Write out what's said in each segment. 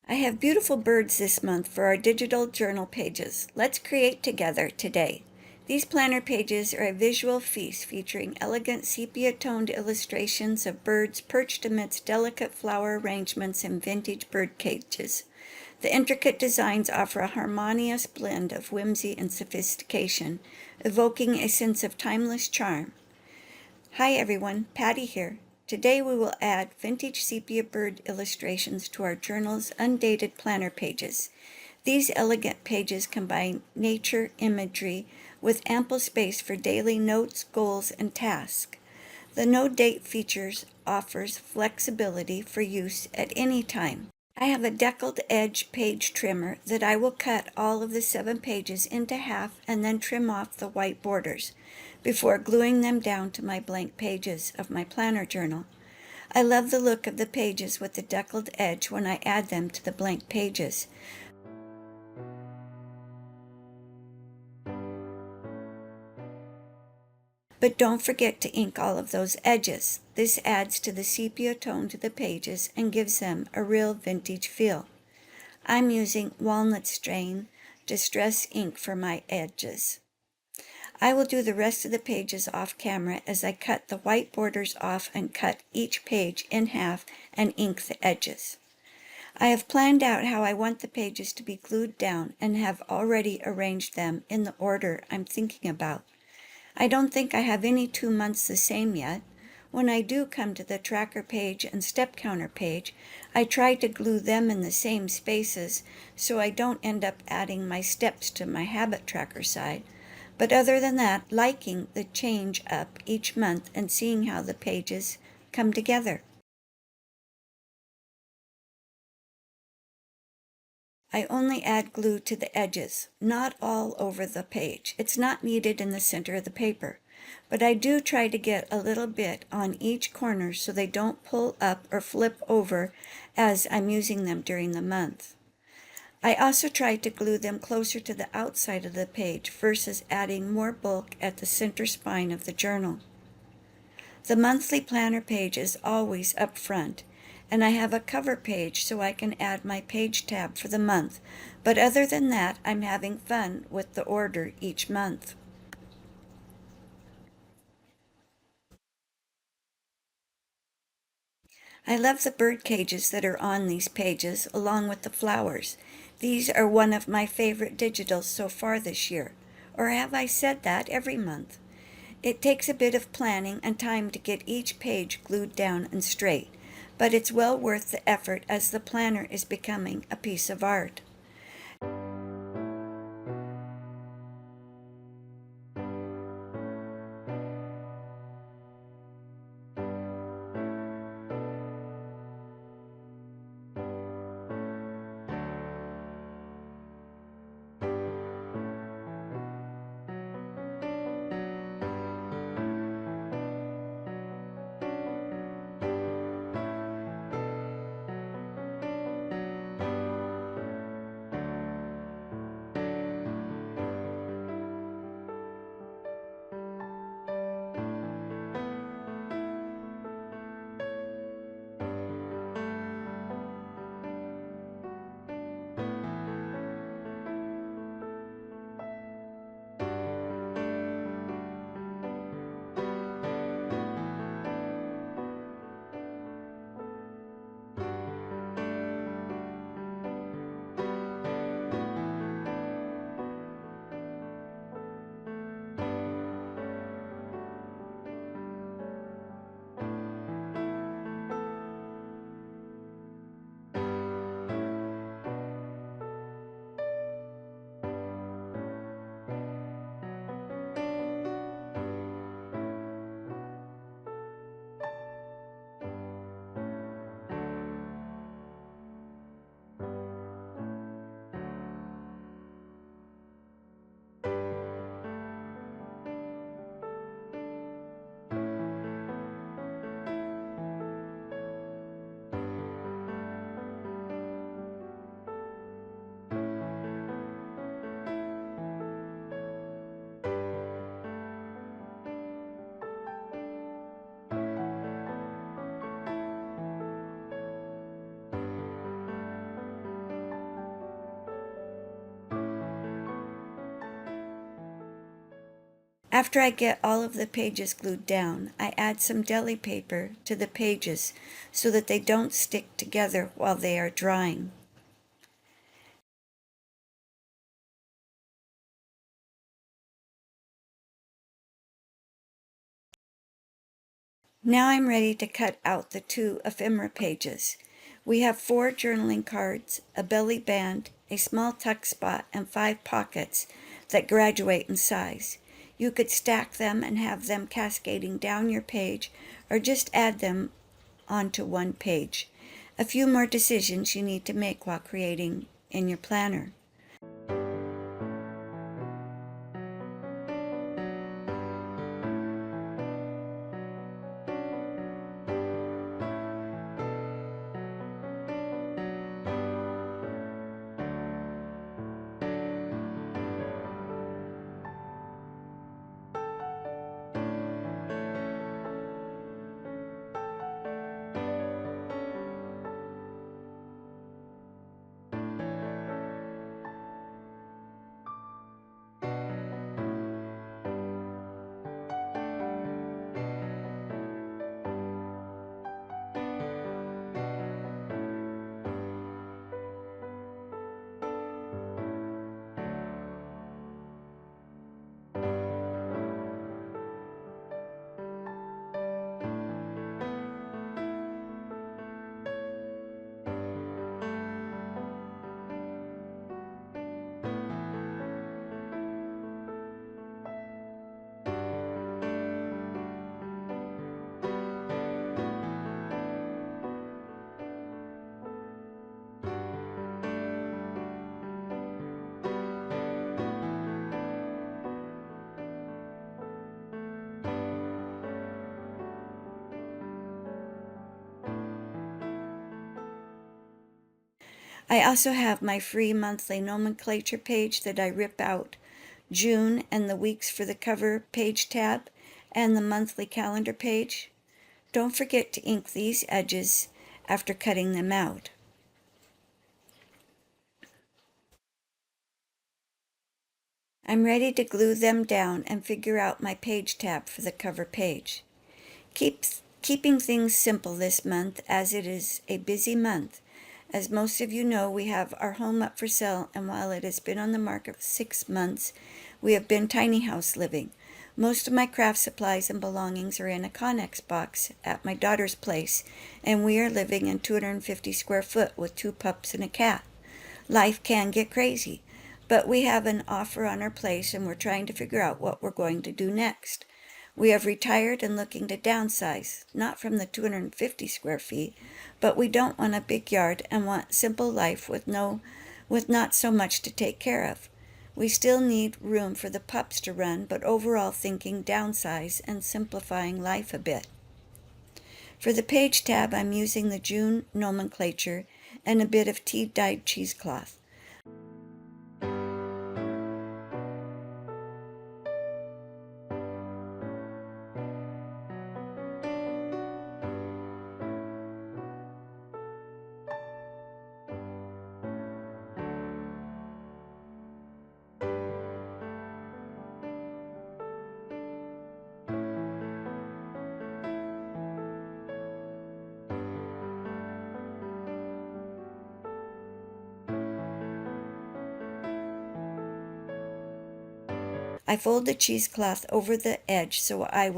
I have beautiful birds this month for our digital journal pages. Let's create together today. These planner pages are a visual feast featuring elegant sepia-toned illustrations of birds perched amidst delicate flower arrangements and vintage bird cages. The intricate designs offer a harmonious blend of whimsy and sophistication, evoking a sense of timeless charm. Hi everyone, Patty here. Today we will add vintage sepia bird illustrations to our journal's undated planner pages. These elegant pages combine nature imagery with ample space for daily notes, goals, and tasks. The no date features offers flexibility for use at any time. I have a deckled edge page trimmer that I will cut all of the 7 pages into half and then trim off the white borders before gluing them down to my blank pages of my planner journal. I love the look of the pages with the deckled edge when I add them to the blank pages. But don't forget to ink all of those edges. This adds to the sepia tone to the pages and gives them a real vintage feel. I'm using walnut strain distress ink for my edges. I will do the rest of the pages off camera as I cut the white borders off and cut each page in half and ink the edges. I have planned out how I want the pages to be glued down and have already arranged them in the order I'm thinking about. I don't think I have any 2 months the same yet. When I do come to the tracker page and step counter page, I try to glue them in the same spaces so I don't end up adding my steps to my habit tracker side. But other than that, liking the change up each month and seeing how the pages come together. I only add glue to the edges, not all over the page. It's not needed in the center of the paper, but I do try to get a little bit on each corner so they don't pull up or flip over as I'm using them during the month. I also try to glue them closer to the outside of the page versus adding more bulk at the center spine of the journal. The monthly planner page is always up front, and I have a cover page so I can add my page tab for the month, but other than that, I'm having fun with the order each month. I love the bird cages that are on these pages, along with the flowers. These are one of my favorite digitals so far this year. Or have I said that every month? It takes a bit of planning and time to get each page glued down and straight, but it's well worth the effort as the planner is becoming a piece of art. After I get all of the pages glued down, I add some deli paper to the pages so that they don't stick together while they are drying. Now I'm ready to cut out the 2 ephemera pages. We have 4 journaling cards, a belly band, a small tuck spot, and 5 pockets that graduate in size. You could stack them and have them cascading down your page, or just add them onto one page. A few more decisions you need to make while creating in your planner. I also have my free monthly nomenclature page that I rip out June and the weeks for the cover page tab and the monthly calendar page. Don't forget to ink these edges after cutting them out. I'm ready to glue them down and figure out my page tab for the cover page. Keeping things simple this month, as it is a busy month. As most of you know, we have our home up for sale, and while it has been on the market for 6 months, we have been tiny house living. Most of my craft supplies and belongings are in a Connex box at my daughter's place, and we are living in 250 square foot with 2 pups and a cat. Life can get crazy, but we have an offer on our place, and we're trying to figure out what we're going to do next. We have retired and looking to downsize, not from the 250 square feet, but we don't want a big yard and want simple life with not so much to take care of. We still need room for the pups to run, but overall thinking downsize and simplifying life a bit. For the page tab, I'm using the June nomenclature and a bit of tea-dyed cheesecloth. I fold the cheesecloth over the edge so a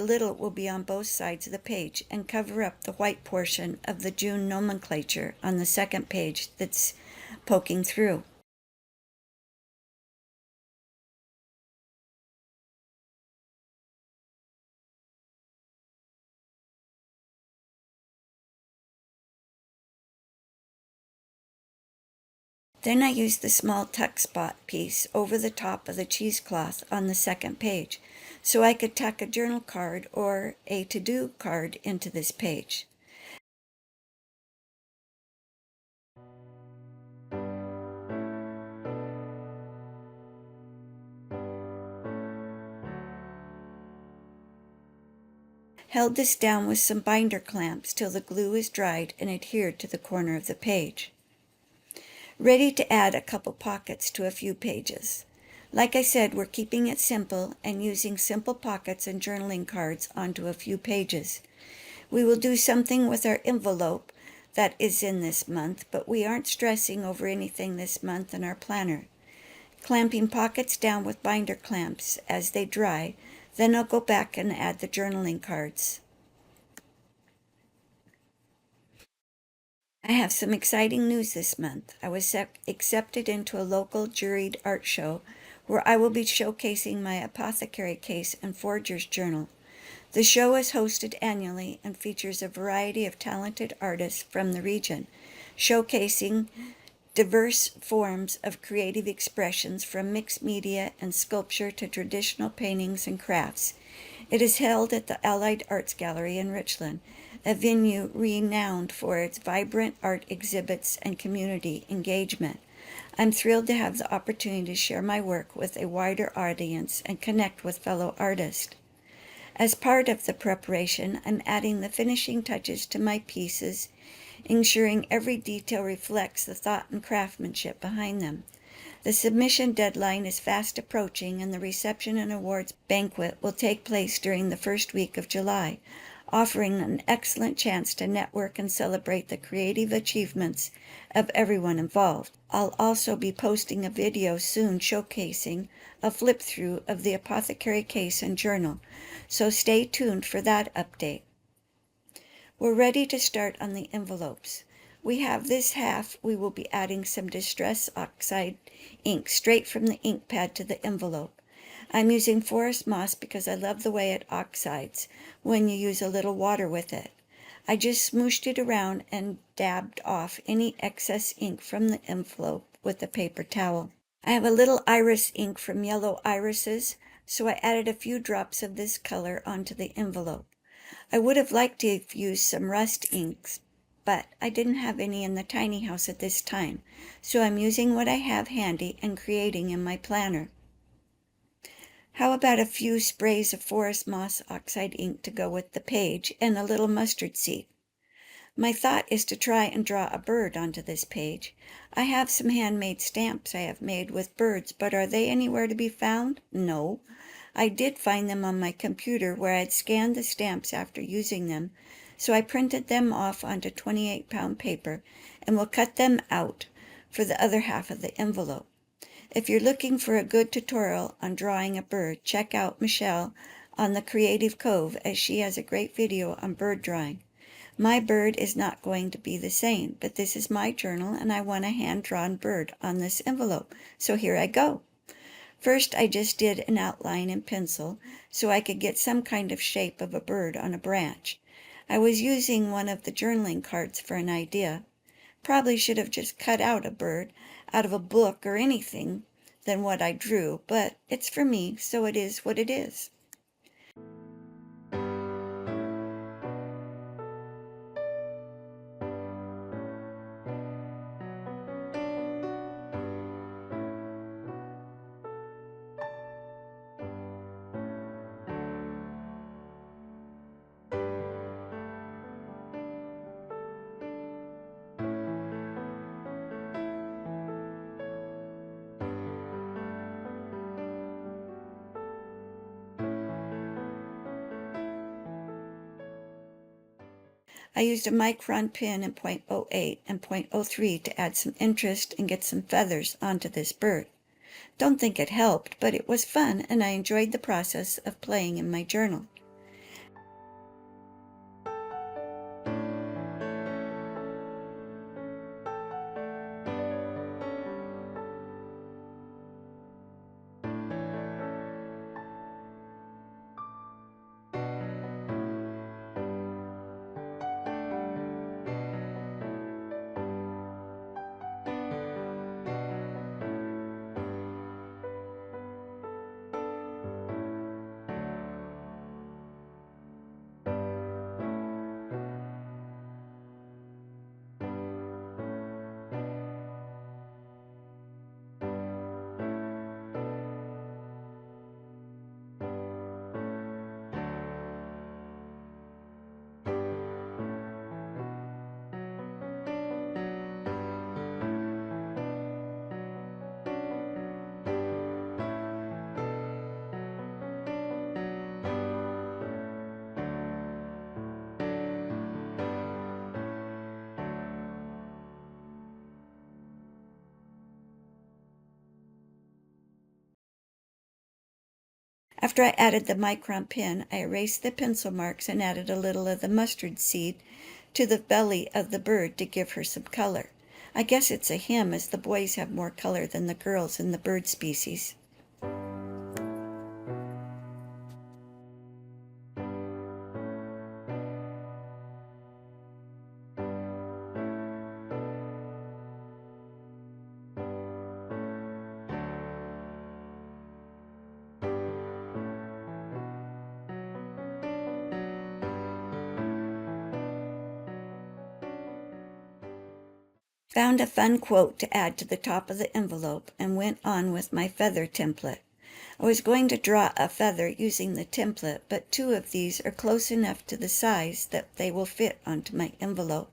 little will be on both sides of the page, and cover up the white portion of the June nomenclature on the second page that's poking through. Then I use the small tuck spot piece over the top of the cheesecloth on the second page, so I could tuck a journal card or a to-do card into this page. Held this down with some binder clamps till the glue is dried and adhered to the corner of the page. Ready to add a couple pockets to a few pages. Like I said, we're keeping it simple and using simple pockets and journaling cards onto a few pages. We will do something with our envelope that is in this month, but we aren't stressing over anything this month in our planner. Clamping pockets down with binder clamps as they dry, then I'll go back and add the journaling cards. I have some exciting news this month. I was accepted into a local juried art show where I will be showcasing my apothecary case and forger's journal. The show is hosted annually and features a variety of talented artists from the region, showcasing diverse forms of creative expressions from mixed media and sculpture to traditional paintings and crafts. It is held at the Allied Arts Gallery in Richland, a venue renowned for its vibrant art exhibits and community engagement. I'm thrilled to have the opportunity to share my work with a wider audience and connect with fellow artists. As part of the preparation, I'm adding the finishing touches to my pieces, ensuring every detail reflects the thought and craftsmanship behind them. The submission deadline is fast approaching, and the reception and awards banquet will take place during the first week of July, offering an excellent chance to network and celebrate the creative achievements of everyone involved. I'll also be posting a video soon showcasing a flip-through of the apothecary case and journal, so stay tuned for that update. We're ready to start on the envelopes. We have this half. We will be adding some Distress Oxide ink straight from the ink pad to the envelope. I'm using forest moss because I love the way it oxides when you use a little water with it. I just smooshed it around and dabbed off any excess ink from the envelope with a paper towel. I have a little iris ink from yellow irises, so I added a few drops of this color onto the envelope. I would have liked to have used some rust inks, but I didn't have any in the tiny house at this time, so I'm using what I have handy and creating in my planner. How about a few sprays of forest moss oxide ink to go with the page and a little mustard seed? My thought is to try and draw a bird onto this page. I have some handmade stamps I have made with birds, but are they anywhere to be found? No. I did find them on my computer where I had scanned the stamps after using them, so I printed them off onto 28-pound paper and will cut them out for the other half of the envelope. If you're looking for a good tutorial on drawing a bird, check out Michelle on the Creative Cove, as she has a great video on bird drawing. My bird is not going to be the same, but this is my journal and I want a hand-drawn bird on this envelope, so here I go. First, I just did an outline in pencil so I could get some kind of shape of a bird on a branch. I was using one of the journaling cards for an idea. Probably should have just cut out a bird out of a book or anything than what I drew, but it's for me, so it is what it is. I used a micron pen in .08 and .03 to add some interest and get some feathers onto this bird. Don't think it helped, but it was fun and I enjoyed the process of playing in my journal. After I added the micron pen, I erased the pencil marks and added a little of the mustard seed to the belly of the bird to give her some color. I guess it's a him, as the boys have more color than the girls in the bird species. Found a fun quote to add to the top of the envelope and went on with my feather template. I was going to draw a feather using the template, but two of these are close enough to the size that they will fit onto my envelope.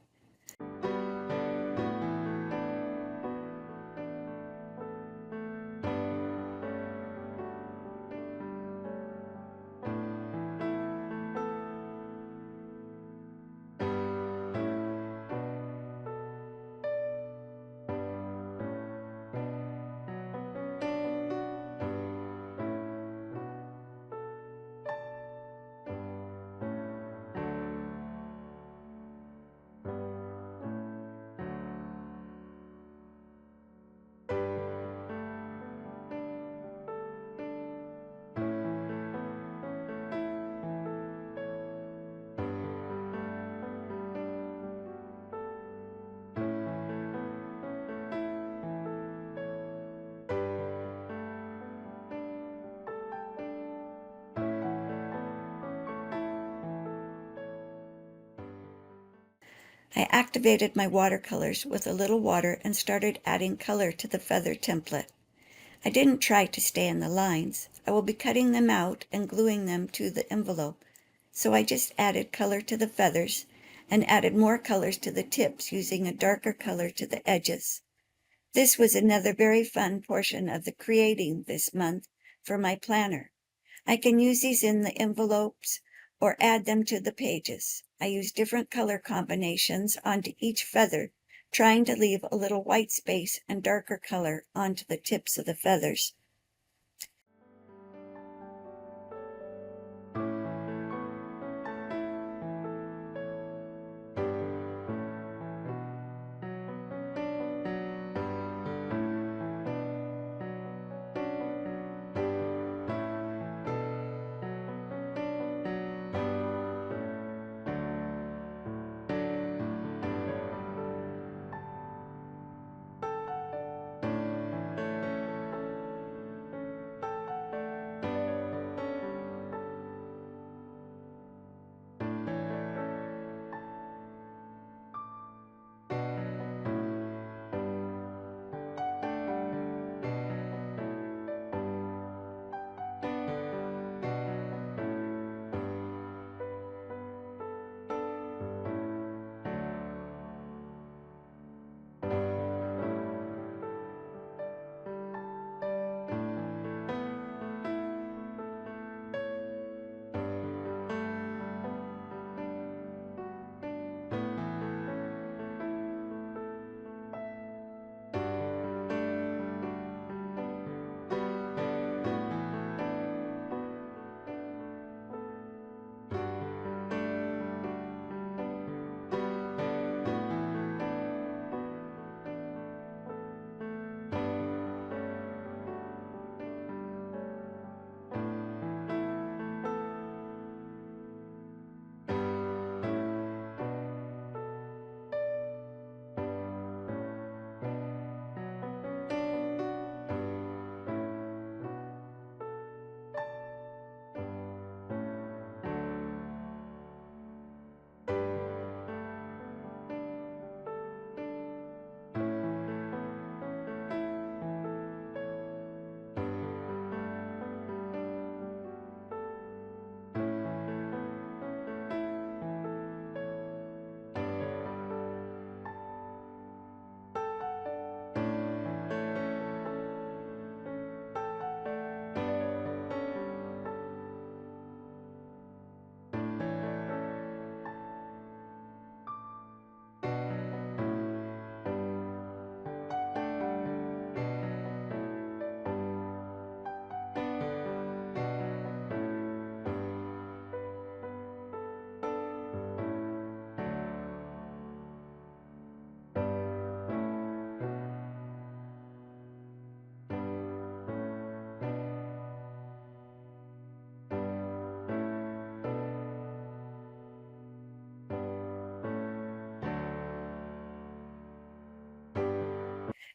I activated my watercolors with a little water and started adding color to the feather template. I didn't try to stay in the lines. I will be cutting them out and gluing them to the envelope, so I just added color to the feathers and added more colors to the tips using a darker color to the edges. This was another very fun portion of the creating this month for my planner. I can use these in the envelopes or add them to the pages. I use different color combinations onto each feather, trying to leave a little white space and darker color onto the tips of the feathers.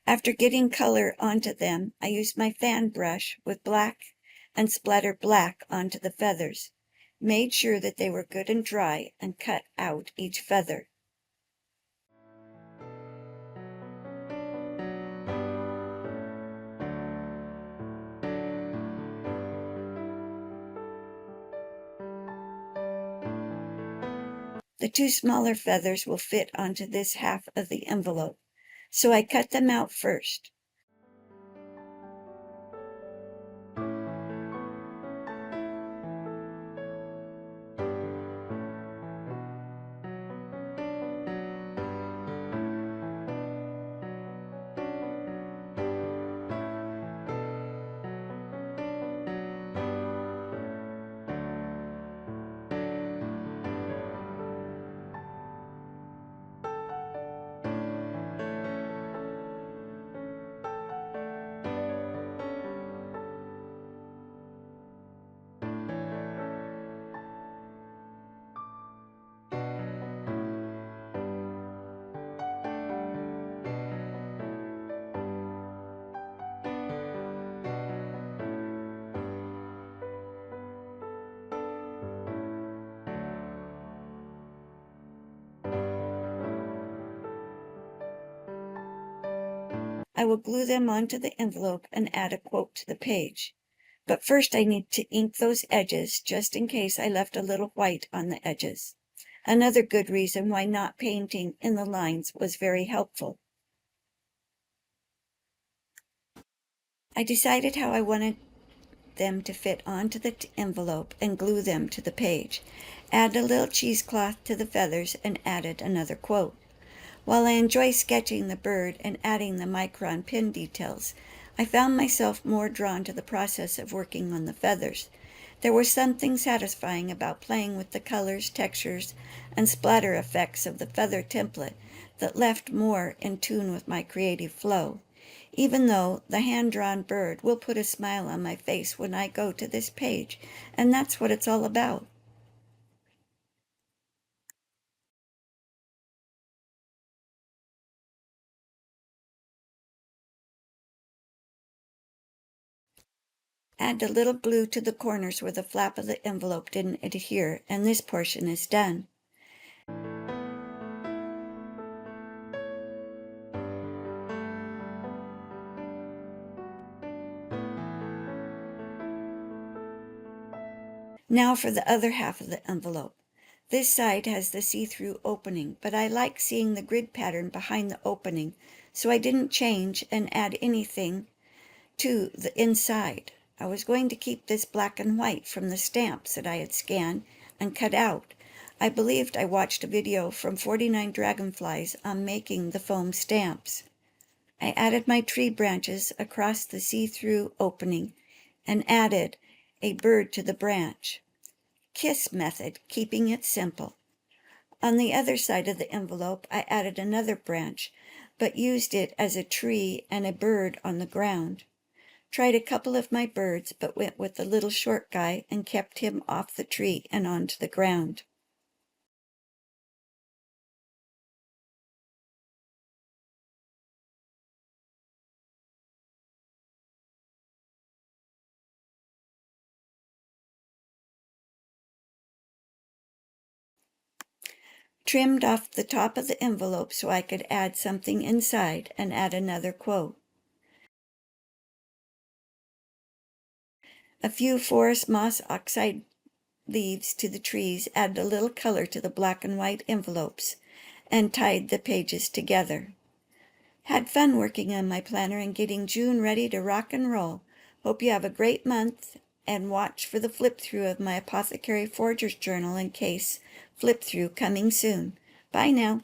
After getting color onto them, I used my fan brush with black and splattered black onto the feathers, made sure that they were good and dry, and cut out each feather. The two smaller feathers will fit onto this half of the envelope, so I cut them out first. I will glue them onto the envelope and add a quote to the page. But first I need to ink those edges, just in case I left a little white on the edges. Another good reason why not painting in the lines was very helpful. I decided how I wanted them to fit onto the envelope and glue them to the page. Add a little cheesecloth to the feathers and added another quote. While I enjoy sketching the bird and adding the micron pin details, I found myself more drawn to the process of working on the feathers. There was something satisfying about playing with the colors, textures, and splatter effects of the feather template that left more in tune with my creative flow. Even though the hand-drawn bird will put a smile on my face when I go to this page, and that's what it's all about. Add a little glue to the corners where the flap of the envelope didn't adhere, and this portion is done. Now for the other half of the envelope. This side has the see-through opening, but I like seeing the grid pattern behind the opening, so I didn't change and add anything to the inside. I was going to keep this black and white from the stamps that I had scanned and cut out. I believed I watched a video from 49 Dragonflies on making the foam stamps. I added my tree branches across the see-through opening and added a bird to the branch. Kiss method, keeping it simple. On the other side of the envelope, I added another branch, but used it as a tree and a bird on the ground. Tried a couple of my birds, but went with the little short guy and kept him off the tree and onto the ground. Trimmed off the top of the envelope so I could add something inside and add another quote. A few forest moss oxide leaves to the trees added a little color to the black and white envelopes and tied the pages together. Had fun working on my planner and getting June ready to rock and roll. Hope you have a great month, and watch for the flip through of my Apothecary Forger's Journal and case flip through coming soon. Bye now.